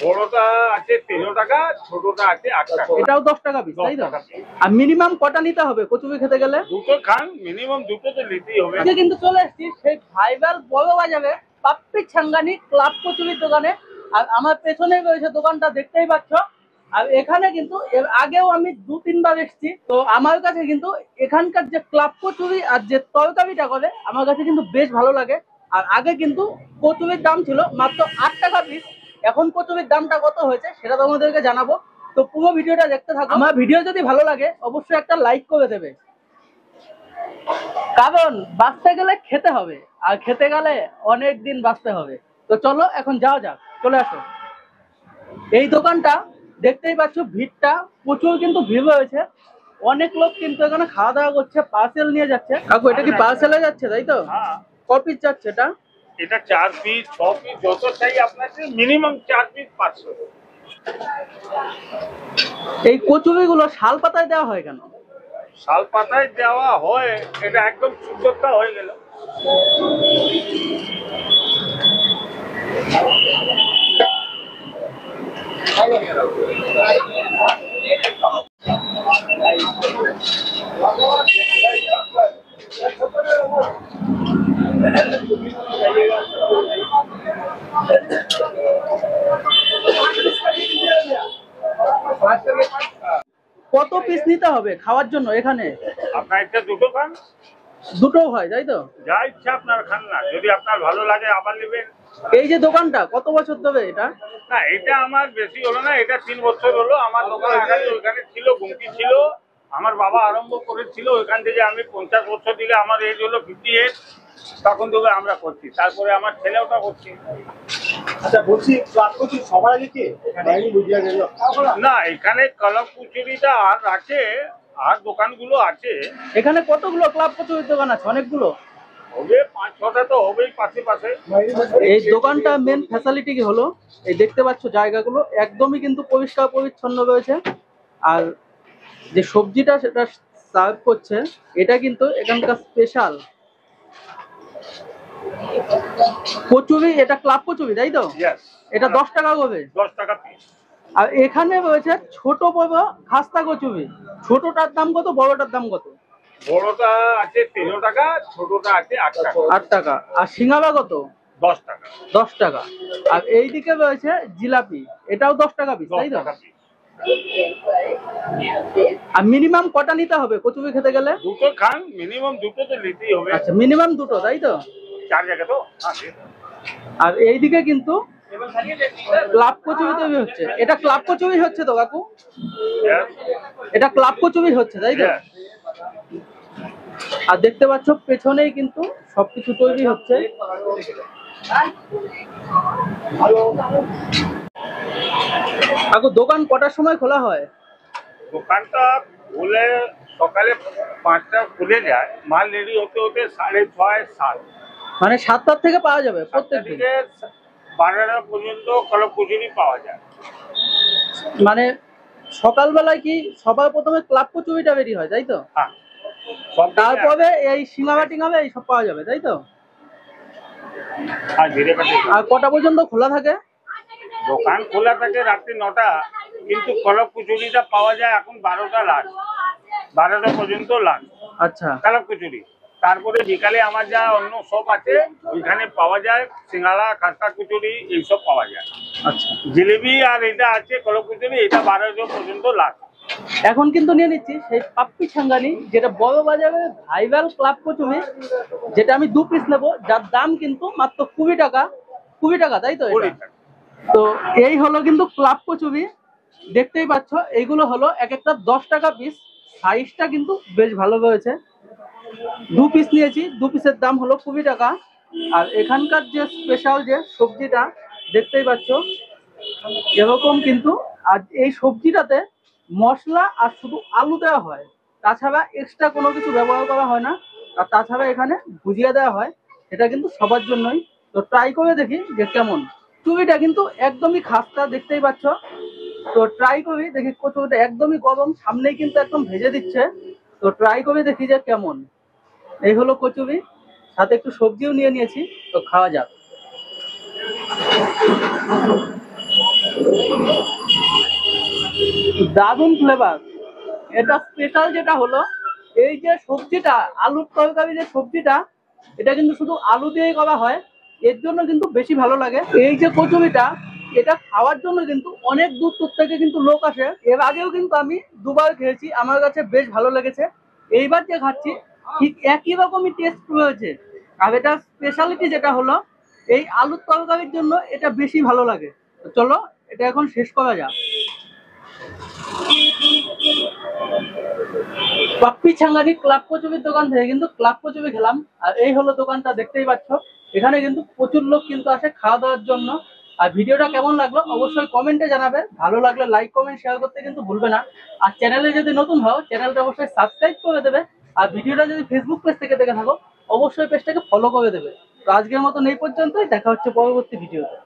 বড়টা আছে 13 টাকা, ছোটটা আছে 8 টাকা। এটাও 10 টাকা পিস, তাই তো? আর মিনিমাম কটা নিতে হবে কচুরি খেতে গেলে? দুটো খান, মিনিমাম দুটো তো নিতেই হবে। আজকে কিন্তু চলে এসেছি সেই ভাইরাল বড় বাজারে পাপ্পি ছাঙ্গানি ক্লাব কচুরির দোকানে। আর আমার পেছনে রয়েছে দোকানটা, দেখতেই পাচ্ছ। আর এখানে কিন্তু এর আগেও আমি 2-3 বার এসেছি। তো আমার কাছে কিন্তু এখানকার যে ক্লাব কচুরি আর যে তরকারিটা করে আমার কাছে কিন্তু বেশ ভালো লাগে। আর আগে কিন্তু কচুরির দাম ছিল মাত্র 8 টাকা পিস। এখন কচুরির দামটা কত হয়েছে সেটা তোমাদেরকে জানাবো। তো পুরো ভিডিওটা দেখতে থাকো। আমার ভিডিও যদি ভালো লাগে অবশ্যই একটা লাইক করে দেবে, কারণ বাঁচতে গেলে খেতে হবে, আর খেতে গেলে অনেক দিন বাঁচতে হবে। তো চলো এখন যাওয়া যাক, চলে আসো। এই দোকানটা দেখতেই পাচ্ছ, ভিড়টা প্রচুর কিন্তু ভিড় হয়েছে। অনেক লোক কিন্তু এখানে খাওয়া দাওয়া করছে, পার্সেল নিয়ে যাচ্ছে। কাকু এটা কি পার্সেলে যাচ্ছে, তাই তো? হ্যাঁ, ক পিস যাচ্ছে এটা? এটা 4 পিস 6 পিস যত চাই আপনার, মিনিমাম 4 পিস 500। এই কচুরিগুলো শাল পাতায় দেওয়া হয় কেন? শাল পাতায় দেওয়া হয়, এটা একদম শুদ্ধতা হয়ে গেল। কত পিস নিতে হবে খাওয়ার জন্য এখানে? আপনার এটা দুটো খান, দুটো হয়, তাই তো? যা ইচ্ছা আপনার খান না, যদি আপনার ভালো লাগে আবার নেবেন। এই যে দোকানটা কত বছর ধরে এটা? না, এটা আমার বেশি হলো না, এটা 3 বছর হলো। আমার দোকান আগে ওইখানে ছিল, গুমটি ছিল, আমার বাবা আরম্ভ করেছিল ওইখান থেকে। আমি 50 বছর দিলে, আমার এজ হলো 58, তখন থেকে আমরা করছি। তারপরে আমার ছেলে ওটা করছি। আচ্ছা বলছি, ক্লাব কচুরি সবার আগে কে বুঝিয়ে গেল না, এখানে কলম কুচুরিটা আর আছে, আর দোকানগুলো আছে। এখানে কতগুলো ক্লাব কচুরির দোকান আছে? অনেকগুলো হবে, 5-6টা তো হবেই পাশে পাশে। এই দোকানটা মেন ফ্যাসিলিটি কি হলো, এই দেখতে পাচ্ছ জায়গাগুলো একদমই কিন্তু পরিষ্কার পরিচ্ছন্ন রয়েছে। আর যে সবজিটা সেটা সার্ভ করছে, এটা কিন্তু এখানকার স্পেশাল কচুরি। এটা ক্লাব কচুরি, তাই তো? Yes, এটা 10 টাকা হবে। 10 টাকা পিস। আর এখানে রয়েছে ছোট বড় খাস্তা কচুরি। ছোটটার দাম কত, বড়টার দাম কত? বড়টা আছে 13 টাকা, ছোটটা আছে 8 টাকা। 8 টাকা। আর সিঙ্গারা কত? 10 টাকা। 10 টাকা। আর এইদিকে রয়েছে জিলাপি, এটাও 10 টাকা পিস, 10 তাই তো? টাকা পিস। আর মিনিমাম কটা নিতে হবে কচুরি খেতে গেলে? দুটো খান, মিনিমাম দুটো তো নিতেই হবে। আচ্ছা, মিনিমাম দুটো, তাই তো? 4 জায়গা তো আছে। আর এইদিকে কিন্তু ক্লাব কচুরি তৈরি হচ্ছে। এটা ক্লাব কচুরি হচ্ছে তো কাকু? Yes, এটা ক্লাব কচুরি হচ্ছে, তাই তো? yes. আর দেখতে পাচ্ছ পেছনেই কিন্তু সবকিছু তৈরি হচ্ছে। কাকু দোকান কটার সময় খোলা হয়? দোকানটা খুলে সকালে 5টা খুলে যায়, মাল রেডি হতে হতে 6:30 7। মানে 7টার থেকে পাওয়া যাবে 7টা প্রত্যেক দিন? থেকে 12টা পর্যন্ত কলম কুচুরি পাওয়া যায়। মানে সকালবেলায় কি সবার প্রথমে ক্লাব কচুরিটা বেরি হয়, তাই তো? হ্যাঁ, সব তারপরে এই সিঙ্গারা টিঙ্গারা এইসব পাওয়া যাবে, তাই তো? আর ধীরে কাটে। আর কটা পর্যন্ত খোলা থাকে? দোকান খোলা থাকে রাত্রি 9টা, কিন্তু কলম কুচুরিটা পাওয়া যায় এখন 12টা লাস্ট, 12টা পর্যন্ত লাস্ট আচ্ছা কলম কুচুরি। তারপরে বিকালে আমার যা অন্য সব আছে ওইখানে পাওয়া যায়, সিঙ্গাড়া, খাস্তা কুচুরি এইসব পাওয়া যায়। আচ্ছা, জিলেবি আর এটা আছে কলম কুচুরি, এটা 12টা পর্যন্ত লাস্ট। এখন কিন্তু নিয়ে নিচ্ছি সেই পাপ্পি ছাঙ্গানি, যেটা বড় বাজারে ভাইরাল ক্লাব কচুরি, যেটা আমি 2 পিস নেবো, যার দাম কিন্তু মাত্র 20 টাকা। 20 টাকা, তাই তো? 20 এটা টাকা। তো এই হলো কিন্তু ক্লাব কচুরি, দেখতেই পাচ্ছ। এইগুলো হলো এক একটা 10 টাকা পিস। সাইজটা কিন্তু বেশ ভালো রয়েছে। 2 পিস নিয়েছি, 2 পিসের দাম হলো 20 টাকা। আর এখানকার যে স্পেশাল যে সবজিটা দেখতেই পাচ্ছ এরকম কিন্তু। আর এই সবজিটাতে মশলা আর শুধু আলু দেওয়া হয়, তাছাড়া এক্সট্রা কোনো কিছু ব্যবহার করা হয় না। আর তাছাড়া এখানে ভুজিয়া দেওয়া হয়, এটা কিন্তু সবার জন্যই। তো ট্রাই করে দেখি যে কেমন। কচুরিটা কিন্তু একদমই খাস্তা, দেখতেই পাচ্ছ। তো ট্রাই করি দেখি, কচুরিটা একদমই গরম, সামনেই কিন্তু একদম ভেজে দিচ্ছে। তো ট্রাই করে দেখি যে কেমন। এই হলো কচুরি, সাথে একটু সবজিও নিয়ে নিয়েছি। তো খাওয়া যাক। দারুণ ফ্লেভার। এটা স্পেশাল যেটা হলো এই যে সবজিটা, আলুর তরকারি যে সবজিটা, এটা কিন্তু শুধু আলু দিয়েই করা হয়, এর জন্য কিন্তু বেশি ভালো লাগে। এই যে কচুরিটা, এটা খাওয়ার জন্য কিন্তু অনেক দূর দূর থেকে কিন্তু লোক আসে। এর আগেও কিন্তু আমি দুবার খেয়েছি, আমার কাছে বেশ ভালো লেগেছে। এইবার যে খাচ্ছি ঠিক একই রকমই টেস্ট রয়েছে। আর এটা স্পেশালিটি যেটা হলো এই আলুর তরকারির জন্য এটা বেশি ভালো লাগে। তো চলো এটা এখন শেষ করা যাক। বাপ্পি ছাঙ্গারি ক্লাব কচুরির দোকান থেকে কিন্তু ক্লাব কচুরি খেলাম। আর এই হলো দোকানটা, দেখতেই পাচ্ছ। এখানে কিন্তু প্রচুর লোক কিন্তু আসে খাওয়া দাওয়ার জন্য। আর ভিডিওটা কেমন লাগলো অবশ্যই কমেন্টে জানাবে। ভালো লাগলে লাইক কমেন্ট শেয়ার করতে কিন্তু ভুলবে না। আর চ্যানেলে যদি নতুন হও চ্যানেলটা অবশ্যই সাবস্ক্রাইব করে দেবে। আর ভিডিওটা যদি ফেসবুক পেজ থেকে দেখে থাকো অবশ্যই পেজটাকে ফলো করে দেবে। তো আজকের মতন এই পর্যন্তই, দেখা হচ্ছে পরবর্তী ভিডিওতে।